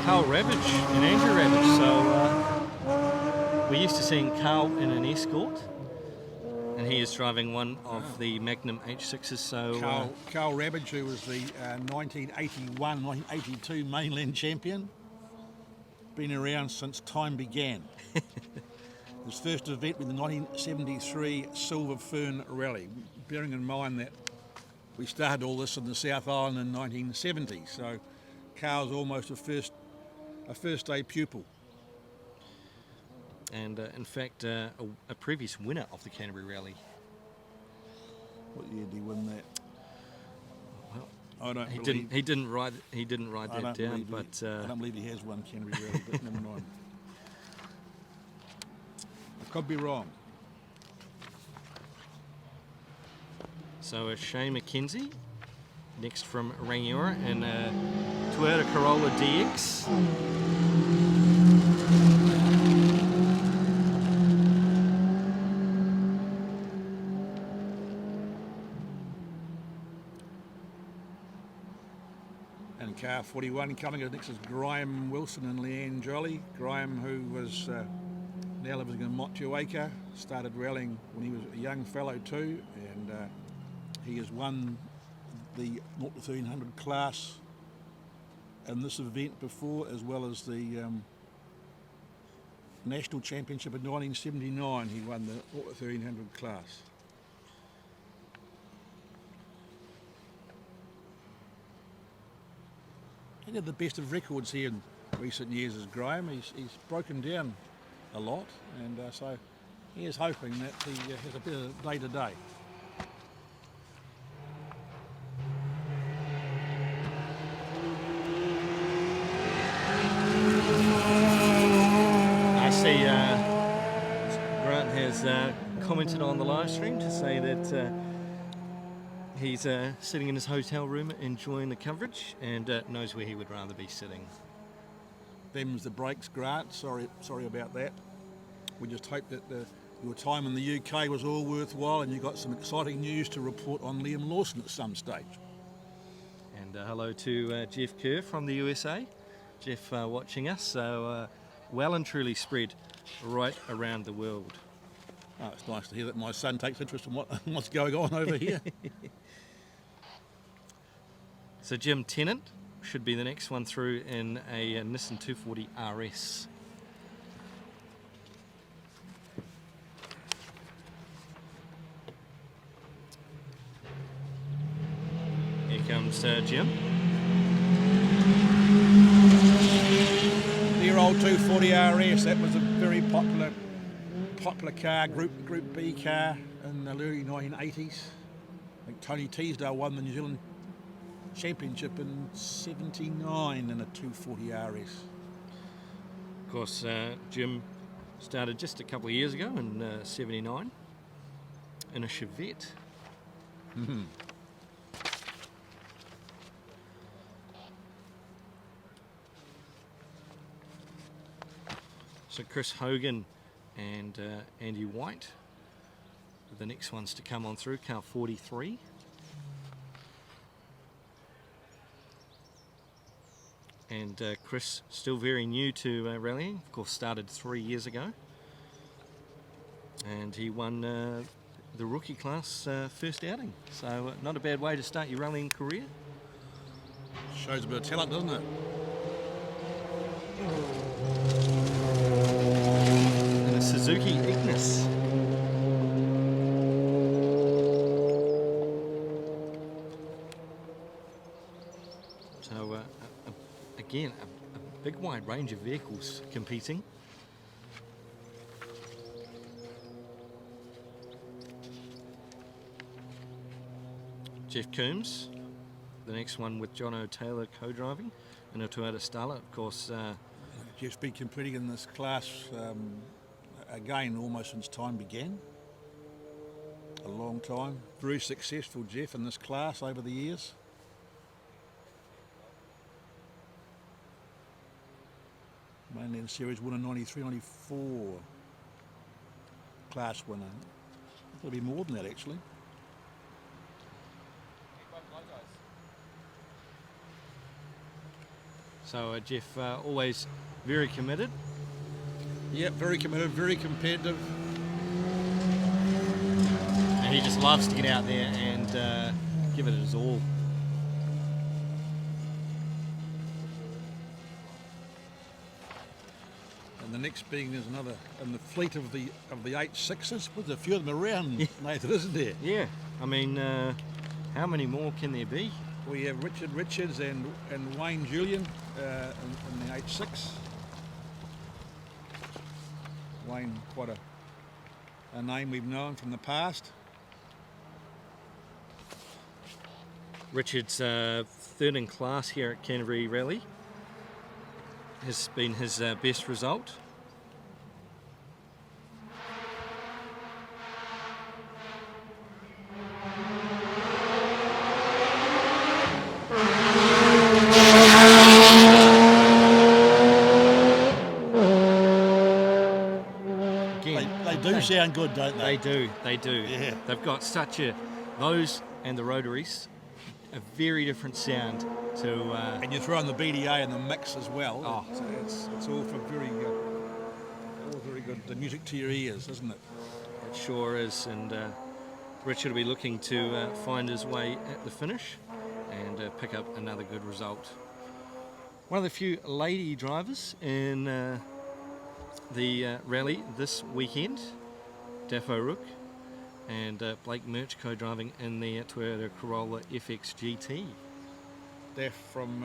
Carl Ravage and Andrew Ravage. So We're used to seeing Carl in an escort, and he is driving one of the Magnum H6s. So Carl Rabbage, who was the 1981-1982 mainland champion, been around since time began. His first event was the 1973 Silver Fern Rally, bearing in mind that we started all this in the South Island in 1970, so Carl's almost a first day pupil. And in fact, a previous winner of the Canterbury Rally. What year did he win that? Well, I don't. He didn't write that down, but I don't believe he has won Canterbury Rally. But never mind. I could be wrong. So Shane McKenzie, next from Rangiora, and Toyota Corolla DX. And car 41 coming in next is Graham Wilson and Leanne Jolly. Graham, who was now living in Motueka, started rallying when he was a young fellow too, and he has won the 0 to 1300 class in this event before, as well as the National Championship in 1979. He won the 0 to 1300 class. He had the best of records here in recent years as Graham. He's broken down a lot, and so he is hoping that he has a better day today. I see Grant has commented on the live stream to say that he's sitting in his hotel room enjoying the coverage and knows where he would rather be sitting. Them's the breaks, Grant. Sorry about that. We just hope that your time in the UK was all worthwhile and you got some exciting news to report on Liam Lawson at some stage. And hello to Jeff Kerr from the USA. Jeff watching us, so well and truly spread right around the world. Oh, it's nice to hear that my son takes interest in what's going on over here. So Jim Tennant should be the next one through in a Nissan 240 RS. Here comes Jim. Dear old 240 RS, that was a very popular car, Group B car in the early 1980s. I think Tony Teasdale won the New Zealand Championship in '79 in a 240 RS. Of course, Jim started just a couple of years ago in '79 in a Chevette. Mm-hmm. So Chris Hogan and Andy White, the next ones to come on through, car 43. And Chris, still very new to rallying, of course started 3 years ago. And he won the rookie class first outing. So not a bad way to start your rallying career. Shows a bit of talent, doesn't it? And a Suzuki Ignis. So again, a big wide range of vehicles competing. Jeff Coombs, the next one with John O'Taylor co-driving in a Toyota Starlet, of course. Jeff's been competing in this class again almost since time began. A long time. Very successful, Jeff, in this class over the years. Mainly in series winner 93, 94. Class winner. It'll be more than that actually. So Jeff always very committed Yeah, very committed, very competitive. And he just loves to get out there and give it his all. And the next being is another in the fleet of the H6s. There's a few of them around, Nathan, isn't there? Yeah, I mean, how many more can there be? We have Richard Richards and Wayne Julian in the H6. Wayne, quite a name we've known from the past. Richard's third in class here at Canterbury Rally. Has been his best result. They do sound good, don't they? They do. Yeah. They've got such those and the rotaries, a very different sound to... And you throw in the BDA in the mix as well. Oh. So it's all for very good music to your ears, isn't it? It sure is, and Richard will be looking to find his way at the finish and pick up another good result. One of the few lady drivers in the rally this weekend, Daffo Rook and Blake Murch co-driving in the Toyota Corolla FX GT. Daff from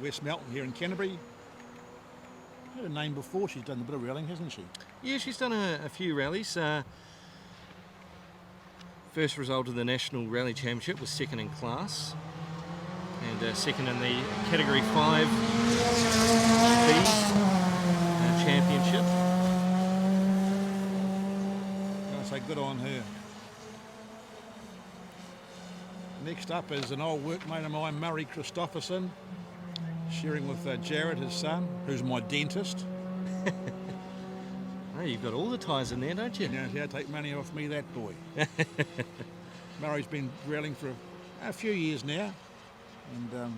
West Melton here in Canterbury. Heard her name before. She's done a bit of rallying, hasn't she? Yeah, she's done a few rallies. First result of the National Rally Championship was second in class, and second in the Category 5 B Championship. I say good on her. Next up is an old workmate of mine, Murray Christopherson, sharing with Jared, his son, who's my dentist. Oh, you've got all the ties in there, don't you? You know how to take money off me, that boy. Murray's been rallying for a few years now. And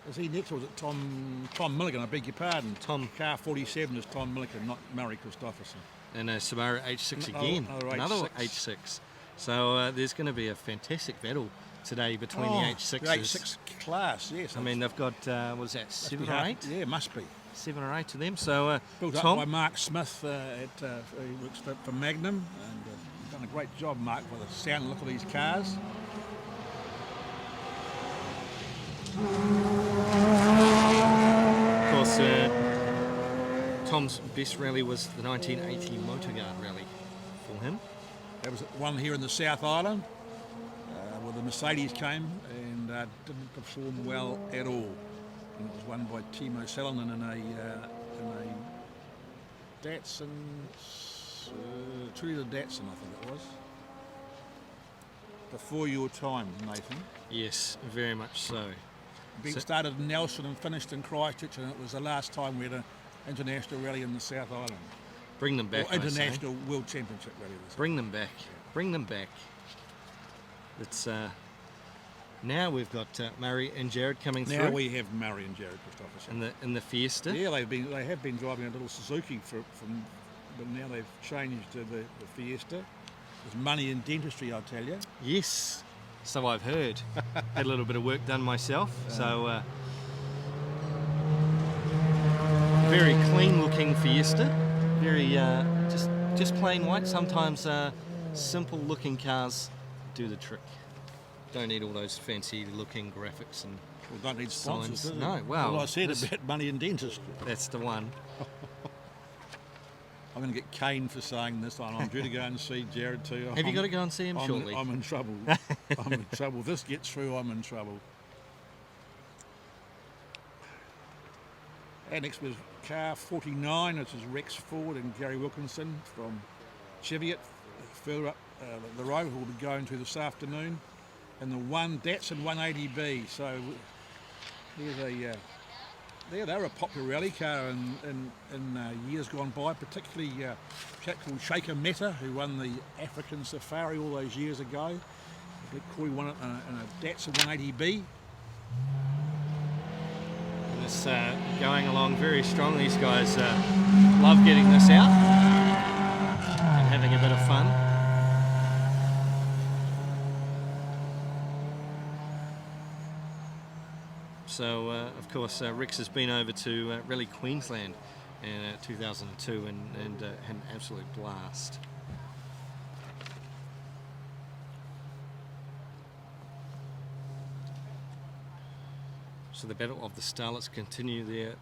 is he next, or was it Tom Milligan? I beg your pardon. Car 47 is Tom Milligan, not Murray Christopherson. And a Subaru H6 again, another H6. So there's going to be a fantastic battle today between the H6s. The H6 class, yes. I mean, they've got, what is that, 7 or 8? Yeah, must be. 7 or 8 of them. So, built Tom? up by Mark Smith, he works for Magnum, and done a great job, Mark, with the sound and look of these cars. Of course, Tom's best rally was the 1980 Motorguard rally for him. There was one here in the South Island, where the Mercedes came and didn't perform well at all. And it was won by Timo Salonen in a Datsun, truly the Datsun, I think it was. Before your time, Nathan. Yes, very much so. Started in Nelson and finished in Christchurch, and it was the last time we had an international rally in the South Island. Bring them back, or international World Championship rally. Bring them back. Bring them back. It's now we've got Murray and Jared coming through. Now we have Murray and Jared Christopherson. In the Fiesta. Yeah, they have been driving a little Suzuki but now they've changed to the Fiesta. There's money in dentistry, I tell you. Yes, so I've heard. Had a little bit of work done myself. So very clean looking Fiesta. Very just plain white. Sometimes simple looking cars do the trick. Don't need all those fancy looking graphics and don't need sponsors, signs. Do No, well, I said about money in dentistry. That's the one. I'm going to get caned for saying this. I'm due to go and see Jared too. Have you got to go and see him shortly? I'm in trouble. I'm in trouble. If this gets through, I'm in trouble. And next was car 49, which is Rex Ford and Gary Wilkinson from Cheviot, further up the road, who will be going to this afternoon. And the Datsun 180B. So here's they were a popular rally car in years gone by, particularly a chap called Shaker Meta, who won the African Safari all those years ago. Corey won it in a Datsun 180B. It's going along very strong. These guys love getting this out and having a bit of fun. So, of course, Rex has been over to Rally Queensland in 2002 and had an absolute blast. So the battle of the starlets continue there.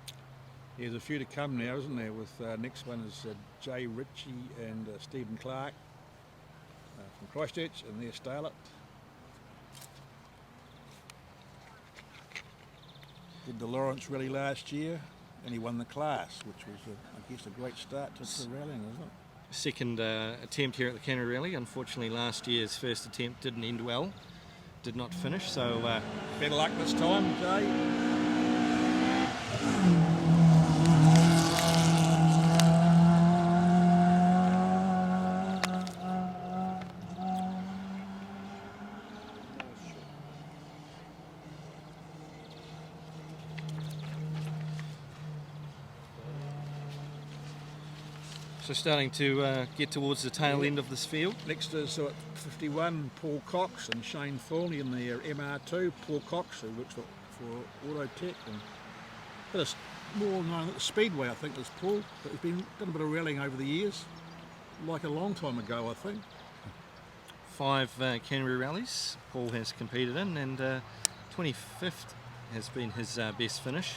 Yeah, there's a few to come now, isn't there? With next one is Jay Ritchie and Stephen Clark from Christchurch and their starlet. Did the Lawrence Rally last year and he won the class, which was, I guess, a great start to rallying, isn't it? Second attempt here at the Canterbury Rally. Unfortunately, last year's first attempt didn't end well. Did not finish, so... better luck this time, Jay. So starting to get towards the tail end of this field. Next is at 51, Paul Cox and Shane Thornley in their MR2. Paul Cox, who works for Autotech, and but it's more known at the Speedway, I think, is Paul. But he's been done a bit of rallying over the years, like a long time ago, I think. 5 Canterbury rallies Paul has competed in, and 25th has been his best finish.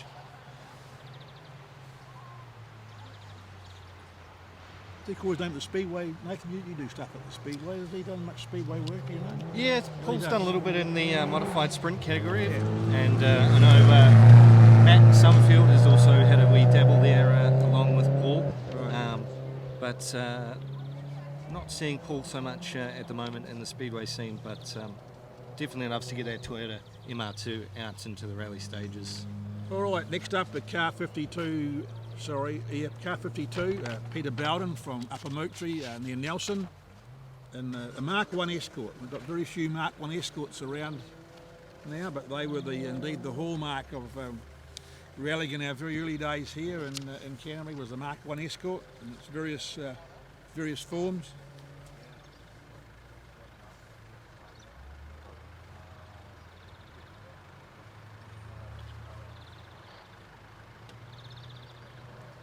He calls name the Speedway. Nathan, you do stuff at the Speedway. Has he done much Speedway work, you know? Yeah, Paul's does. done a little bit in the modified sprint category, and I know Matt Summerfield has also had a wee dabble there along with Paul, Right. but not seeing Paul so much at the moment in the Speedway scene, but definitely loves to get that Toyota MR2 out into the rally stages. All right, next up the car 52. Car 52, Peter Bowden from Upper Moultrie near Nelson, and a Mark 1 Escort. We've got very few Mark 1 Escorts around now, but they were indeed the hallmark of rallying in our very early days here in Canterbury, was the Mark 1 Escort in its various forms.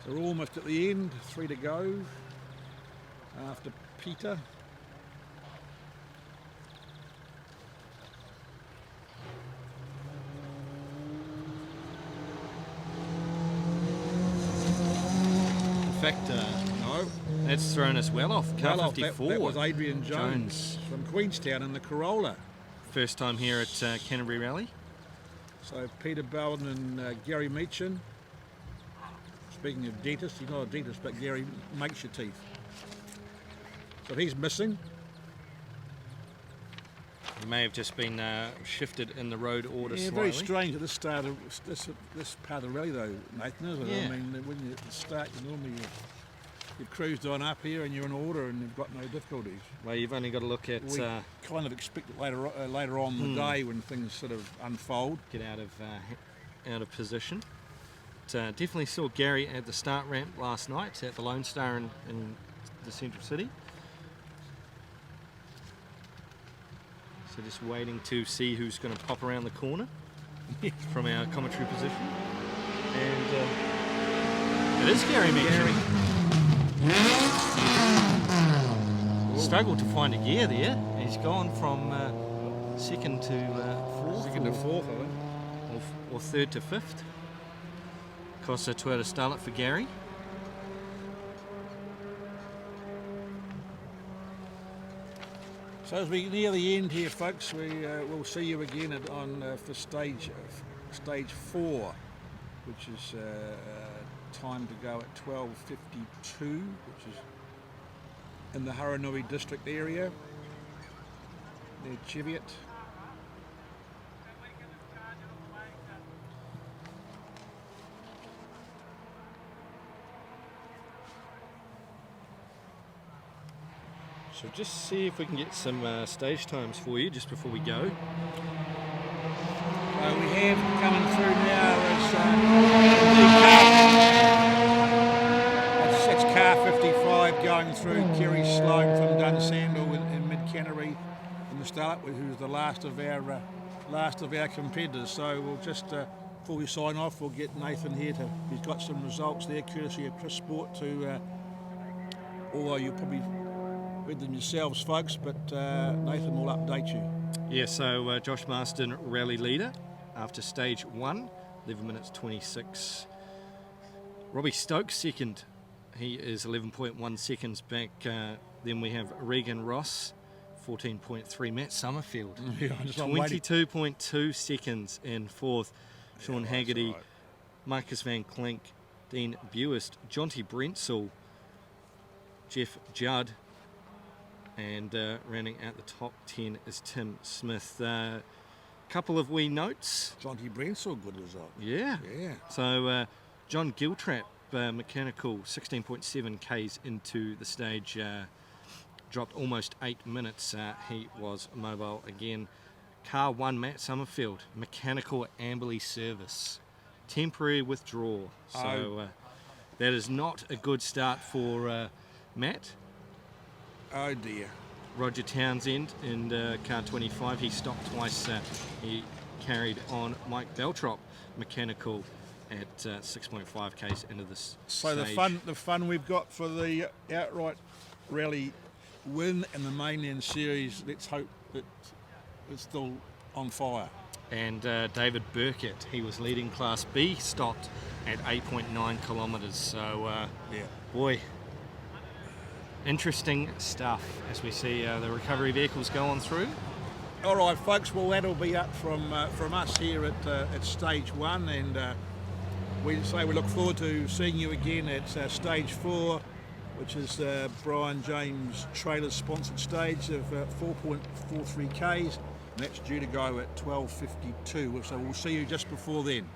So we're almost at the end, 3 to go after Peter. In fact, no, that's thrown us well off. Car 54. That was Adrian Jones from Queenstown in the Corolla. First time here at Canterbury Rally. So Peter Bowden and Gary Meachin. Speaking of dentists, he's not a dentist, but Gary makes your teeth. So he's missing. He may have just been shifted in the road order slightly. Very strange at this start of this part of the rally, though, Nathan, isn't it? Yeah. I mean, when you start, normally you cruised on up here and you're in order and you've got no difficulties. Well, you've only got to look at... We kind of expect it later on in the day when things sort of unfold. Get out of position. Definitely saw Gary at the start ramp last night at the Lone Star in the central city. So just waiting to see who's going to pop around the corner from our commentary position. And it is Gary Meachin. Struggled to find a gear there. He's gone from second to fourth. Second to fourth, I think. Or third to fifth. Costa Toyota Starlet for Gary. So as we near the end here, folks, we'll see you again for stage 4, which is time to go at 12:52, which is in the Hurunui district area near Cheviot. So just see if we can get some stage times for you just before we go. We have coming through now is in Mid-Canterbury in the start, who was the last of our competitors. So we'll just, before we sign off, we'll get Nathan here he's got some results there, courtesy of Chris Sport, although you probably read them yourselves, folks, but Nathan will update you. Yeah, so Josh Marston, rally leader after stage 1, 11 minutes 26. Robbie Stokes second, he is 11.1 seconds back. Then we have Regan Ross, 14.3. Matt Summerfield, 22.2 seconds in fourth. Sean Haggerty, right. Marcus Van Klink, Dean Buist, Jonty Brentsell, Jeff Judd, and rounding out the top 10 is Tim Smith. Couple of wee notes. Jonty Brentsell, good result. Yeah. So John Giltrap, mechanical, 16.7 Ks into the stage, dropped almost 8 minutes. He was mobile again. Car 1, Matt Summerfield, mechanical Amberley service, temporary withdrawal. So that is not a good start for Matt. Oh dear. Roger Townsend in car 25, he stopped twice. He carried on Mike Beltrop, mechanical, at 6.5 Ks into this So stage. the fun we've got for the outright rally win and the mainland series, let's hope that it's still on fire. And David Burkett, he was leading Class B, stopped at 8.9 kilometres. So, boy, interesting stuff as we see the recovery vehicles go on through. All right, folks. Well, that'll be up from us here at stage 1, and we look forward to seeing you again at stage 4, which is Brian James trailer sponsored stage of 4.43 Ks, and that's due to go at 12:52. So we'll see you just before then.